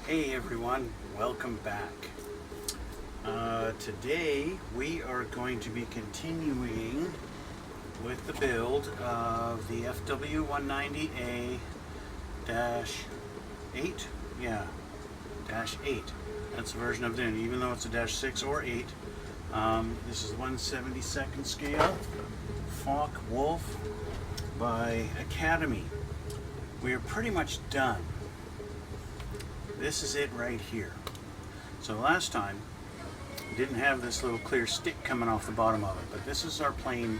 Hey everyone, welcome back. Today we are going to be continuing with the build of the Fw190A-8. Yeah, -8. That's the version I'm doing, even though it's a -6 or 8. This is 1/72nd scale, Focke Wulf by Academy. We are pretty much done. This is it right here. So last time we didn't have this little clear stick coming off the bottom of it, but this is our plane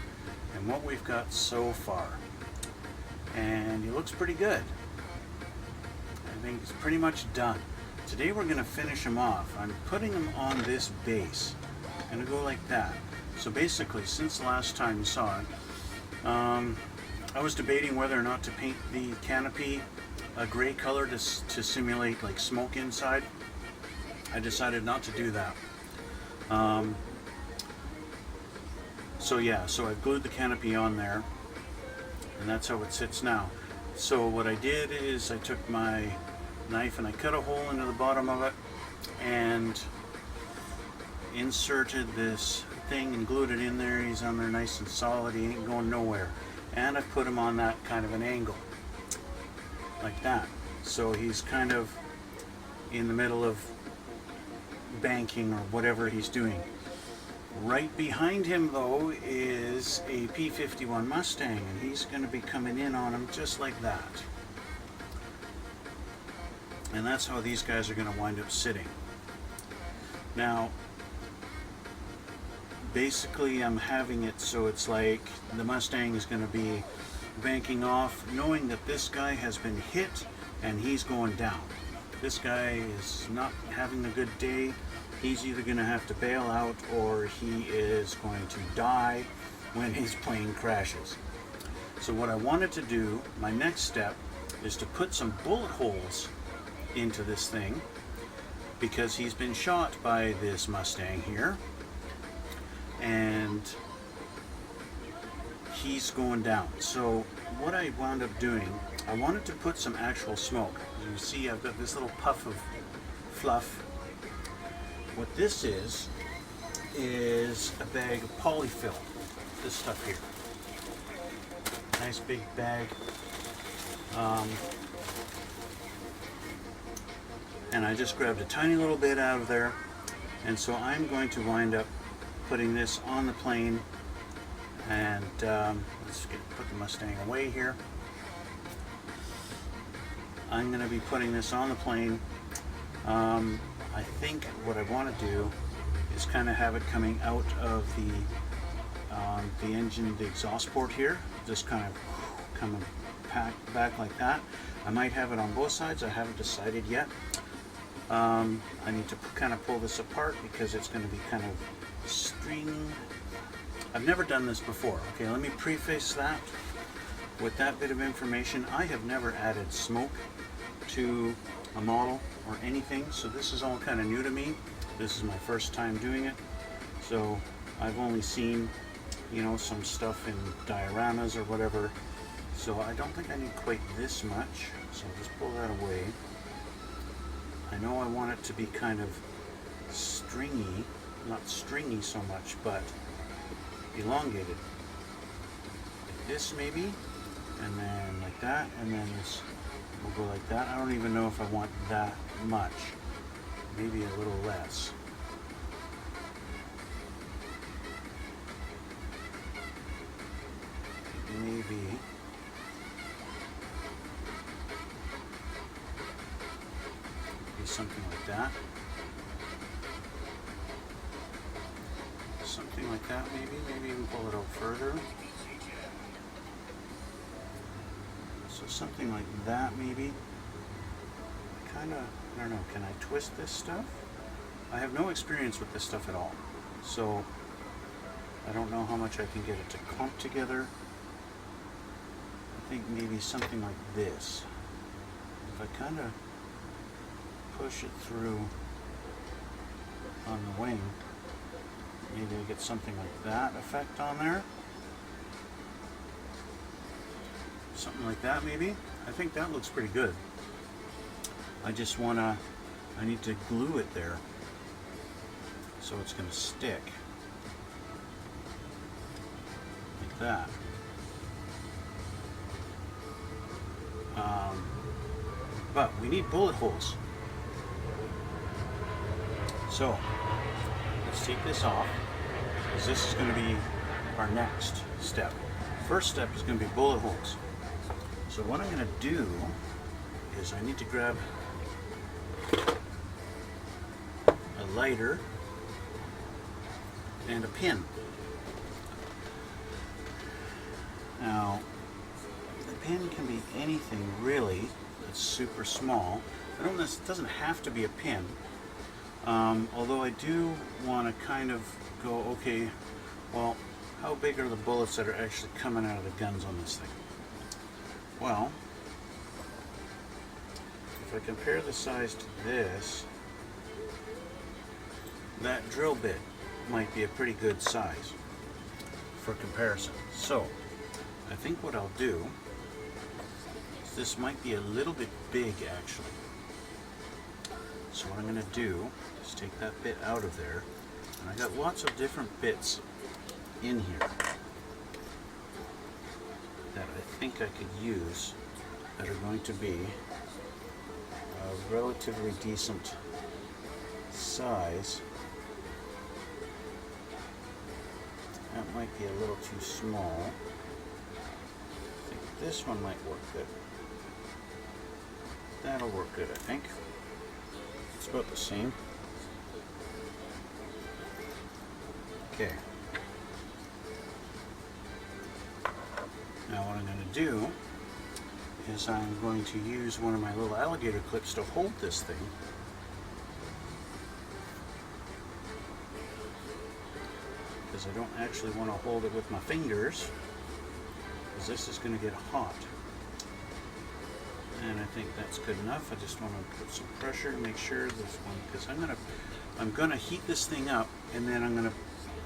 and what we've got so far. And it looks pretty good. I think it's pretty much done. Today we're going to finish them off. I'm putting them on this base. I'm going to go like that. So basically, since the last time you saw it, I was debating whether or not to paint the canopy a gray color to simulate like smoke inside. I decided not to do that. So I've glued the canopy on there, and that's how it sits now. So what I did is I took my knife and I cut a hole into the bottom of it and inserted this thing and glued it in there. He's on there nice and solid, he ain't going nowhere. And I've put him on that kind of an angle, like that. So he's kind of in the middle of banking or whatever he's doing. Right behind him though is a P-51 Mustang, and he's going to be coming in on him just like that. And that's how these guys are going to wind up sitting. Now basically I'm having it so it's like the Mustang is going to be banking off, knowing that this guy has been hit and he's going down. This guy is not having a good day. He's either going to have to bail out or he is going to die when his plane crashes. So what I wanted to do, my next step, is to put some bullet holes into this thing, because he's been shot by this Mustang here and he's going down. So what I wound up doing, I wanted to put some actual smoke. As you see, I've got this little puff of fluff. What this is a bag of polyfill. This stuff here. Nice big bag. And I just grabbed a tiny little bit out of there. And so I'm going to wind up putting this on the plane. And let's put the Mustang away here. I'm going to be putting this on the plane. I think what I want to do is kind of have it coming out of the engine, the exhaust port here, just kind of coming back like that. I might have it on both sides. I haven't decided yet. I need to kind of pull this apart because it's going to be kind of string. I've never done this before. Okay, let me preface that with that bit of information. I have never added smoke to a model or anything, so this is all kind of new to me. This is my first time doing it, so I've only seen, you know, some stuff in dioramas or whatever, so I don't think I need quite this much, so I'll just pull that away. I know I want it to be kind of stringy, not stringy so much, but elongated, like this maybe, and then like that, and then this will go like that. I don't even know if I want that much, maybe a little less. Maybe something like that. Something like that, maybe even pull it out further. So something like that, maybe. Kind of, I don't know, can I twist this stuff? I have no experience with this stuff at all, so I don't know how much I can get it to clump together. I think maybe something like this. If I kind of push it through on the wing, maybe I get something like that effect on there. Something like that maybe. I think that looks pretty good. I just want to I need to glue it there so it's going to stick like that. But we need bullet holes. So let's take this off, because this is going to be our next step. First step is going to be bullet holes. So what I'm going to do is I need to grab a lighter and a pin. Now, the pin can be anything really that's super small. It doesn't have to be a pin. Although I do want to kind of go, okay, well, how big are the bullets that are actually coming out of the guns on this thing? Well, if I compare the size to this, that drill bit might be a pretty good size for comparison. So, I think what I'll do is this might be a little bit big actually. So what I'm going to do is take that bit out of there, and I got lots of different bits in here that I think I could use that are going to be a relatively decent size. That might be a little too small. I think this one might work good. That'll work good, I think. It's about the same. Okay. Now what I'm going to do is I'm going to use one of my little alligator clips to hold this thing. Because I don't actually want to hold it with my fingers, because this is going to get hot. And I think that's good enough. I just want to put some pressure to make sure this one, because I'm gonna heat this thing up, and then I'm gonna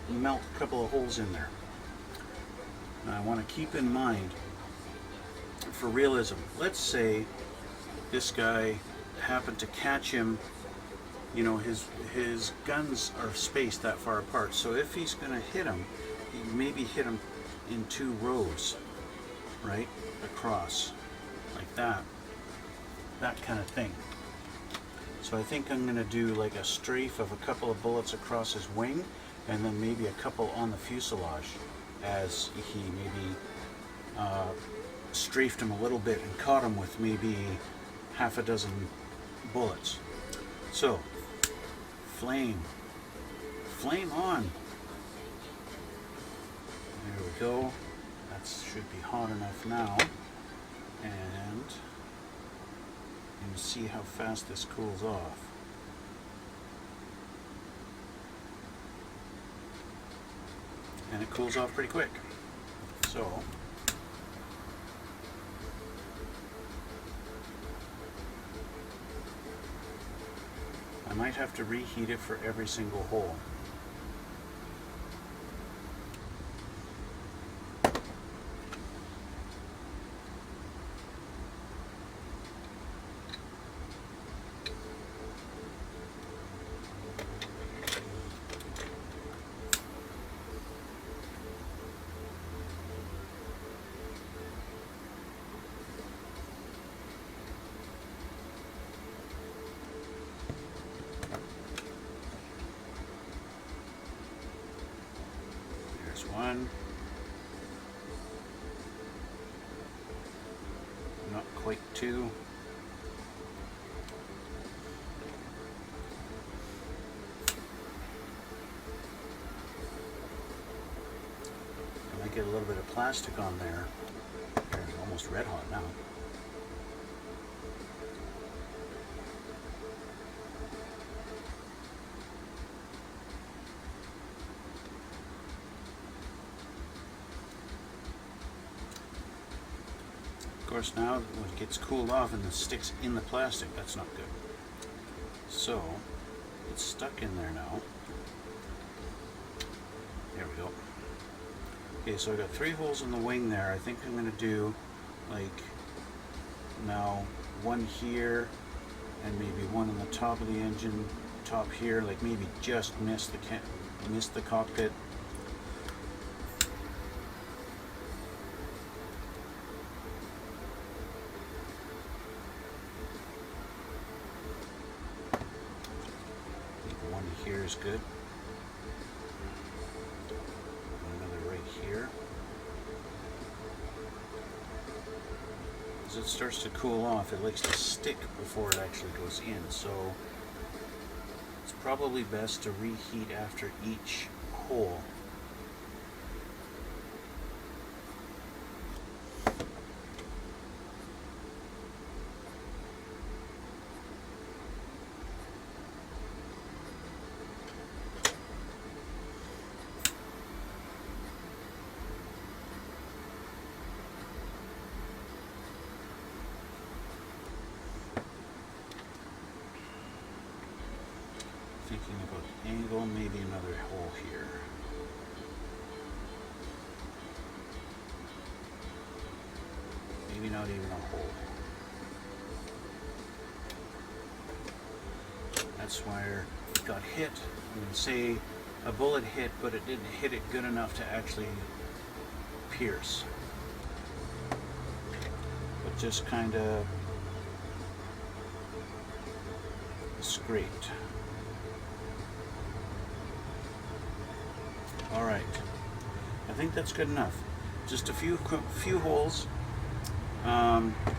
melt a couple of holes in there. Now I want to keep in mind, for realism, let's say this guy happened to catch him, you know, his guns are spaced that far apart, so if he's going to hit him, he maybe hit him in 2 rows, right, across, like that kind of thing. So I think I'm going to do like a strafe of a couple of bullets across his wing, and then maybe a couple on the fuselage, as he maybe strafed him a little bit and caught him with maybe half a dozen bullets. So, flame on. There we go. That should be hot enough now. And you can see how fast this cools off. And it cools off pretty quick. So, I might have to reheat it for every single hole. One, not quite 2. I might get a little bit of plastic on there. It's almost red hot now. Of course, now when it gets cooled off and it sticks in the plastic, that's not good. So it's stuck in there now. There we go. Okay, so I got 3 holes in the wing there. I think I'm going to do like now one here and maybe one on the top of the engine, top here, like maybe just miss the cockpit. I think one here is good. Another right here. As it starts to cool off, it likes to stick before it actually goes in, so it's probably best to reheat after each hole. Thinking about angle, maybe another hole here. Maybe not even a hole. That's where it got hit. I mean, say a bullet hit, but it didn't hit it good enough to actually pierce. But just kind of scraped. All right, I think that's good enough. Just a few holes.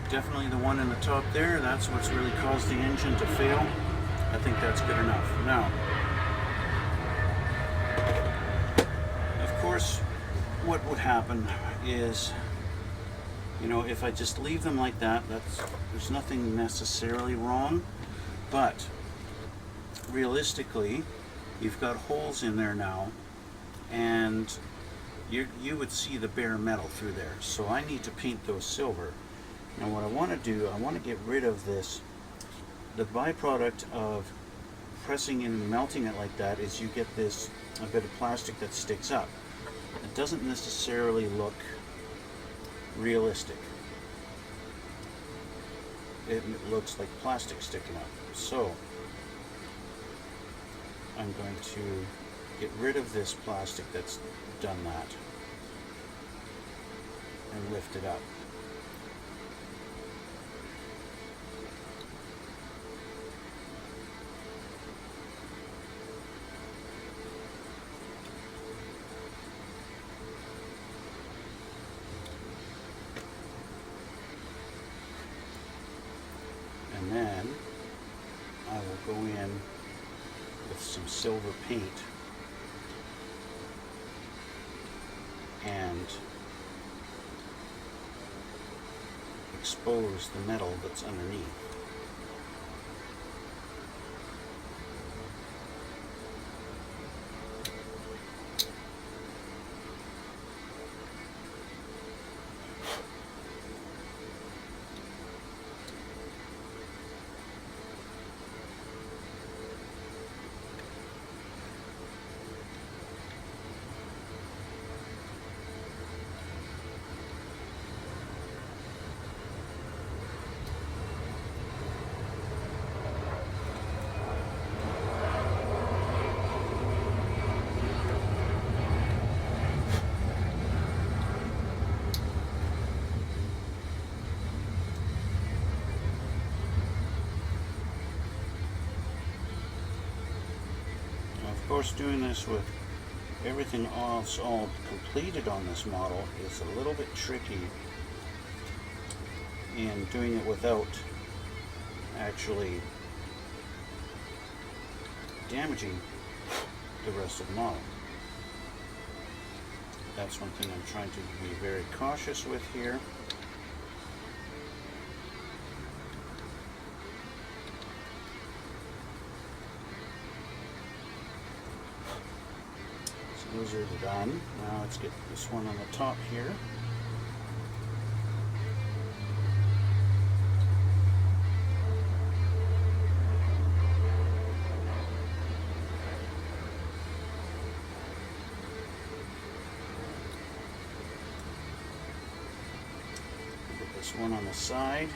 Definitely the one in the top there, that's what's really caused the engine to fail. I think that's good enough. Now, of course, what would happen is, you know, if I just leave them like that, there's nothing necessarily wrong, but realistically, you've got holes in there now, and you would see the bare metal through there. So I need to paint those silver. Now what I want to do, I want to get rid of this. The byproduct of pressing and melting it like that is you get a bit of plastic that sticks up. It doesn't necessarily look realistic. It looks like plastic sticking up. So I'm going to get rid of this plastic that's done that and lift it up. And then I will go in with some silver paint and expose the metal that's underneath. Of course, doing this with everything else all completed on this model is a little bit tricky, and doing it without actually damaging the rest of the model. That's one thing I'm trying to be very cautious with here. Those are done. Now let's get this one on the top here. Get this one on the side.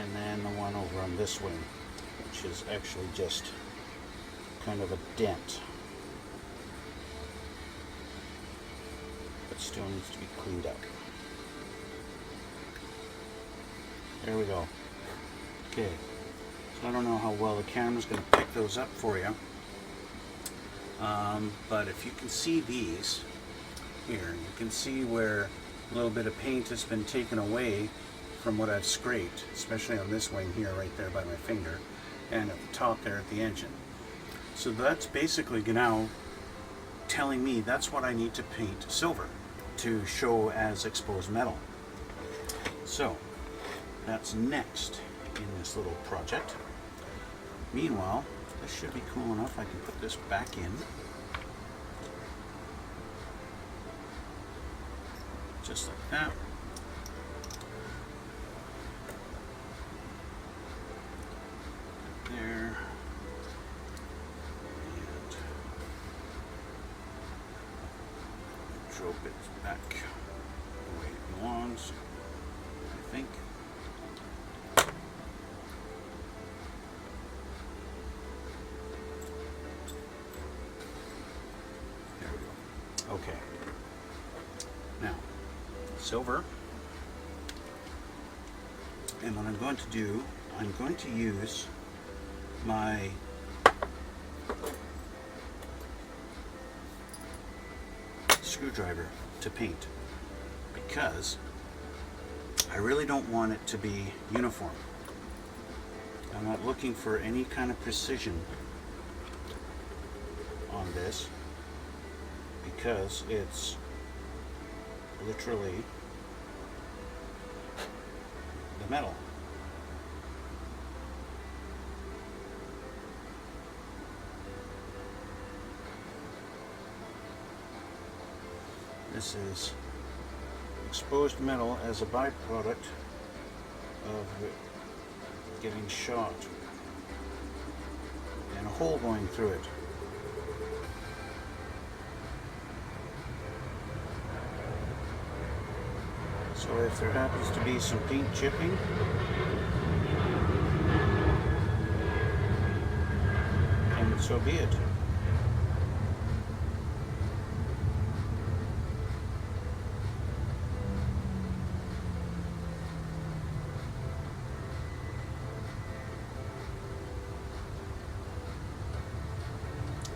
and then the one over on this wing, which is actually just kind of a dent, but still needs to be cleaned up. There we go. Okay, so I don't know how well the camera's going to pick those up for you, but if you can see these here, you can see where a little bit of paint has been taken away from what I've scraped, especially on this wing here, right there by my finger, and at the top there at the engine. So that's basically now telling me that's what I need to paint silver to show as exposed metal. So that's next in this little project. Meanwhile, this should be cool enough. I can put this back in. Just like that. There. And drop it back the way it belongs, I think. There we go. Okay. Now, silver. And what I'm going to do, I'm going to use my screwdriver to paint, because I really don't want it to be uniform. I'm not looking for any kind of precision on this, because it's literally the metal. This is exposed metal as a byproduct of it getting shot and a hole going through it. So if there happens to be some paint chipping, and so be it.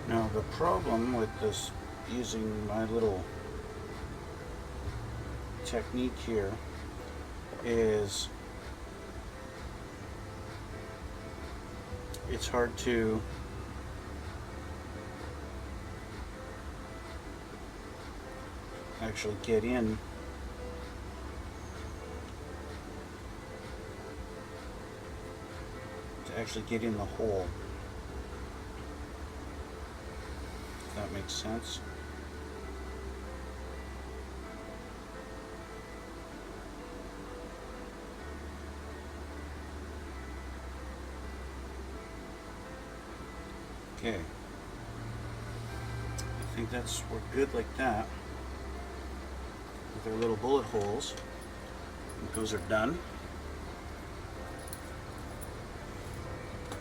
Now the problem with this, using my little technique here, is it's hard to actually get in the hole. If that makes sense. Okay, I think we're good like that with our little bullet holes. I think those are done.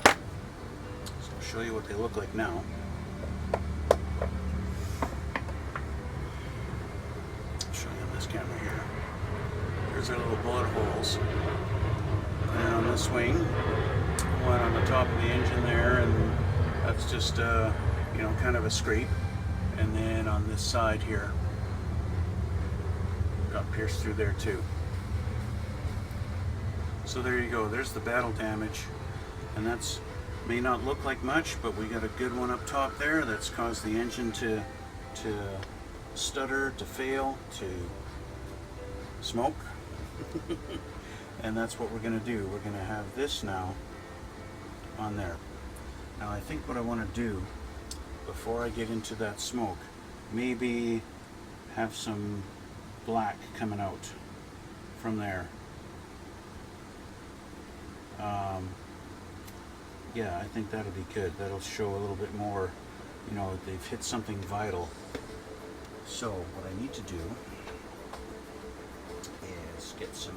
So I'll show you what they look like now. I'll show you on this camera here. Here's our little bullet holes. And on this wing, one on the top of the engine there, and that's just you know, kind of a scrape. And then on this side here, got pierced through there too. So there you go, there's the battle damage, and that's may not look like much, but we got a good one up top there that's caused the engine to stutter, to fail, to smoke. And that's what we're going to do. We're going to have this now on there. Now I think what I want to do before I get into that smoke, maybe have some black coming out from there. Yeah, I think that'll be good. That'll show a little bit more, you know, they've hit something vital. So what I need to do is get some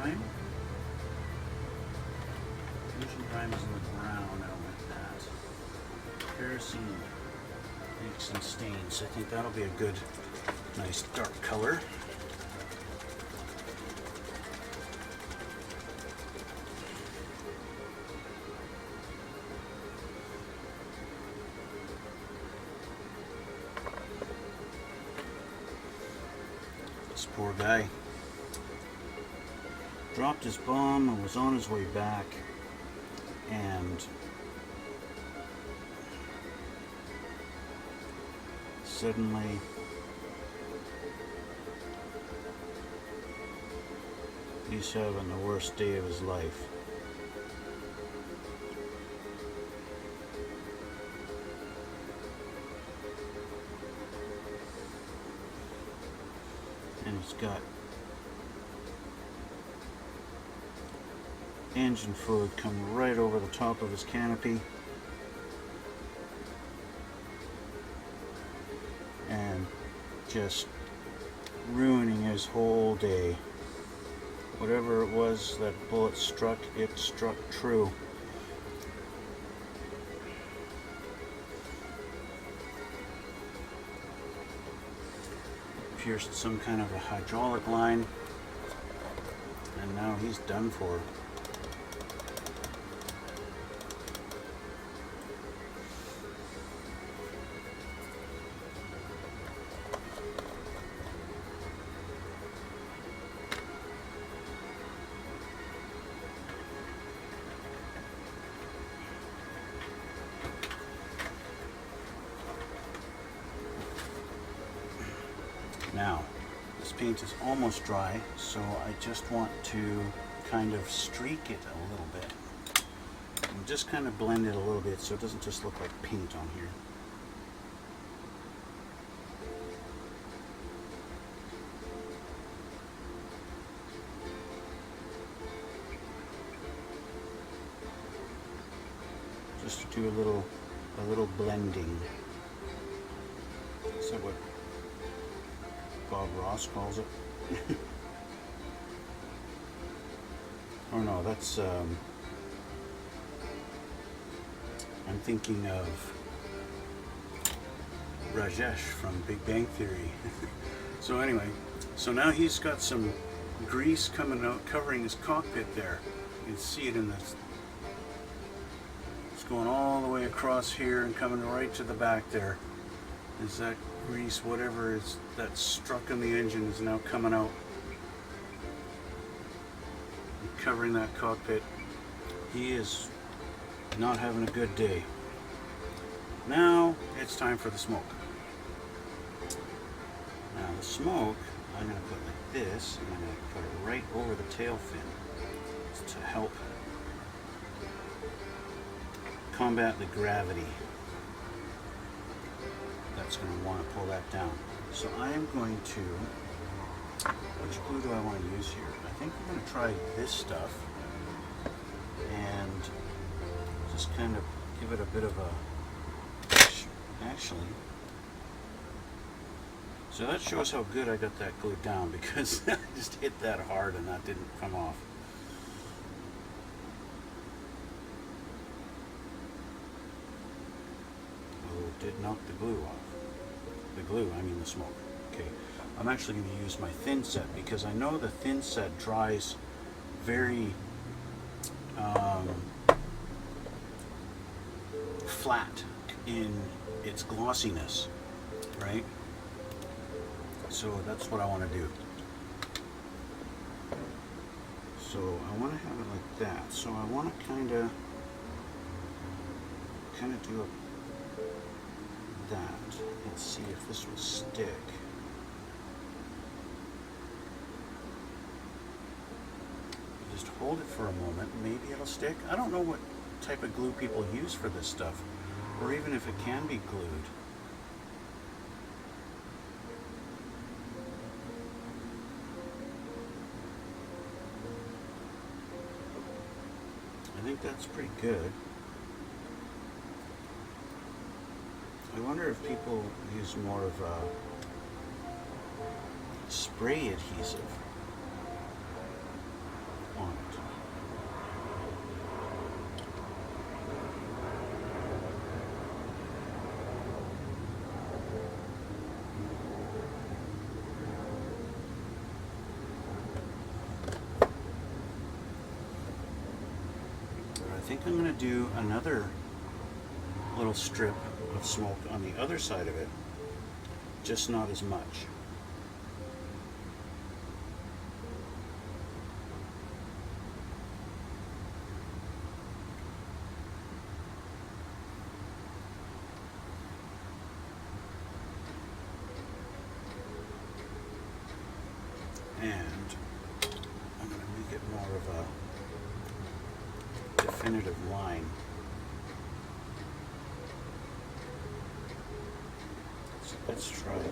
grime. Engine grime is in the brown. I don't like that. Kerosene makes some stains. I think that'll be a good, nice dark color. This poor guy dropped his bomb and was on his way back, and suddenly he's having the worst day of his life. And it's got engine fluid coming right over the top of his canopy, and just ruining his whole day. Whatever it was that bullet struck, it struck true. Pierced some kind of a hydraulic line, and now he's done for. Now, this paint is almost dry, so I just want to kind of streak it a little bit. And just kind of blend it a little bit so it doesn't just look like paint on here. Just to do a little blending. So what Bob Ross calls it. Oh no, that's I'm thinking of Rajesh from Big Bang Theory. So anyway, so now he's got some grease coming out, covering his cockpit there. You can see it in this. It's going all the way across here and coming right to the back there. Is that grease, whatever is that struck in the engine, is now coming out and covering that cockpit. He is not having a good day. Now it's time for the smoke. Now the smoke, I'm going to put like this, and I'm going to put it right over the tail fin to help combat the gravity that's going to want to pull that down. So I am going to, which glue do I want to use here? I think I'm going to try this stuff and just kind of give it a bit of a, actually, so that shows how good I got that glued down, because I just hit that hard and that didn't come off. Oh, it did knock the glue off. The glue, I mean the smoke. Okay, I'm actually going to use my thin set, because I know the thin set dries very flat in its glossiness, right? So that's what I want to do. So I want to have it like that. So I want to kind of do that and see if this will stick. Just hold it for a moment, maybe it'll stick. I don't know what type of glue people use for this stuff, or even if it can be glued. I think that's pretty good. I wonder if people use more of a spray adhesive. think I'm going to do another little strip of smoke on the other side of it, just not as much. And I'm going to make it more of a definitive line. So let's try that.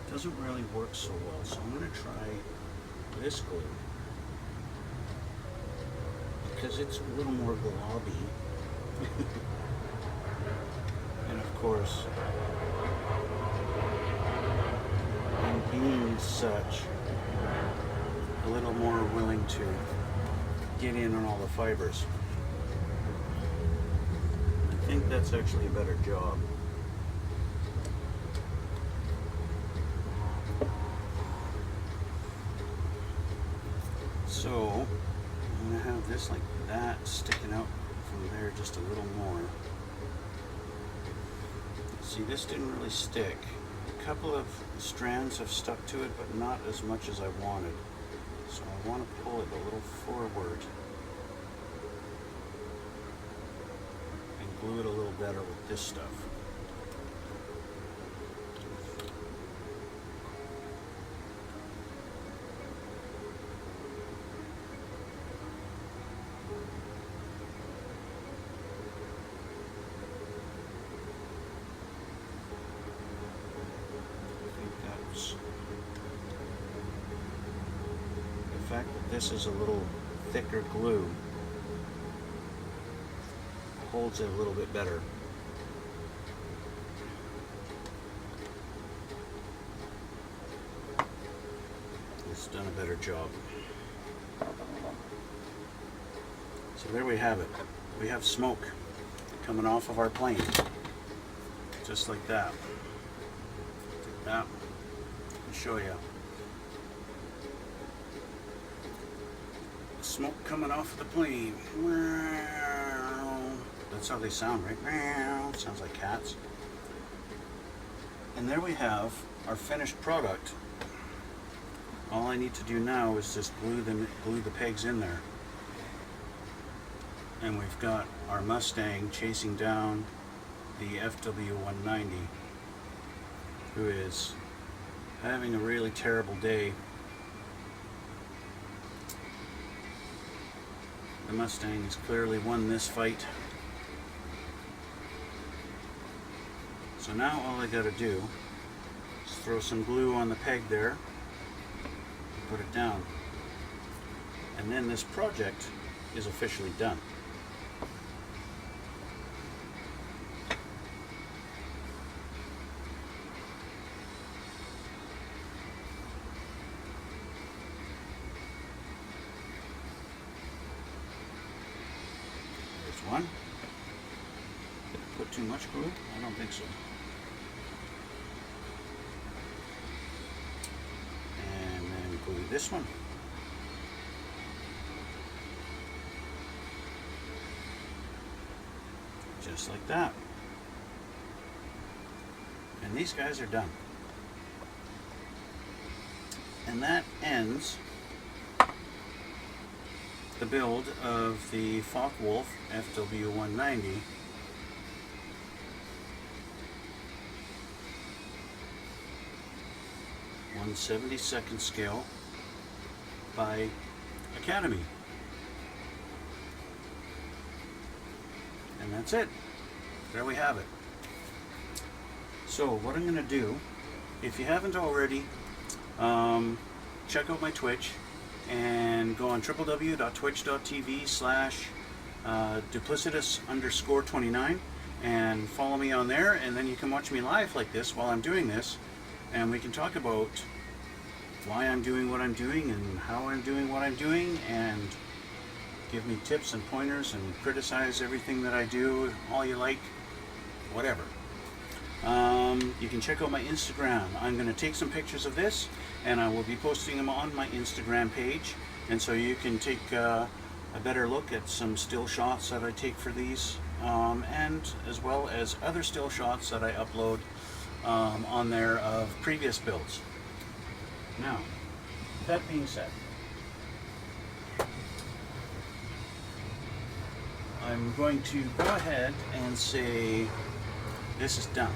Doesn't really work so well, so I'm going to try this glue because it's a little more globby. And of course, in being such, a little more willing to get in on all the fibers. I think that's actually a better job. So I'm going to have this like that sticking out from there just a little more. See, this didn't really stick. A couple of strands have stuck to it, but not as much as I wanted. So I want to pull it a little forward and glue it a little better with this stuff. The fact that this is a little thicker glue holds it a little bit better. It's done a better job. So there we have it. We have smoke coming off of our plane. Just like that. Take that. I'll show you. Smoke coming off of the plane. That's how they sound, right? Sounds like cats. And there we have our finished product. All I need to do now is just glue the pegs in there. And we've got our Mustang chasing down the Fw190, who is having a really terrible day. The Mustang has clearly won this fight. So now all I gotta do is throw some glue on the peg there, and put it down, and then this project is officially done. One. Did I put too much glue? I don't think so. And then glue this one. Just like that. And these guys are done. And that ends the build of the Focke Wulf Fw190 1/72 scale by Academy. And that's it. There we have it. So what I'm going to do, if you haven't already, check out my Twitch and go on www.twitch.tv/duplicitous_29 and follow me on there, and then you can watch me live like this while I'm doing this, and we can talk about why I'm doing what I'm doing and how I'm doing what I'm doing, and give me tips and pointers and criticize everything that I do, all you like, whatever. You can check out my Instagram. I'm going to take some pictures of this and I will be posting them on my Instagram page, and so you can take a better look at some still shots that I take for these, and as well as other still shots that I upload on there of previous builds. Now, that being said, I'm going to go ahead and say this is done.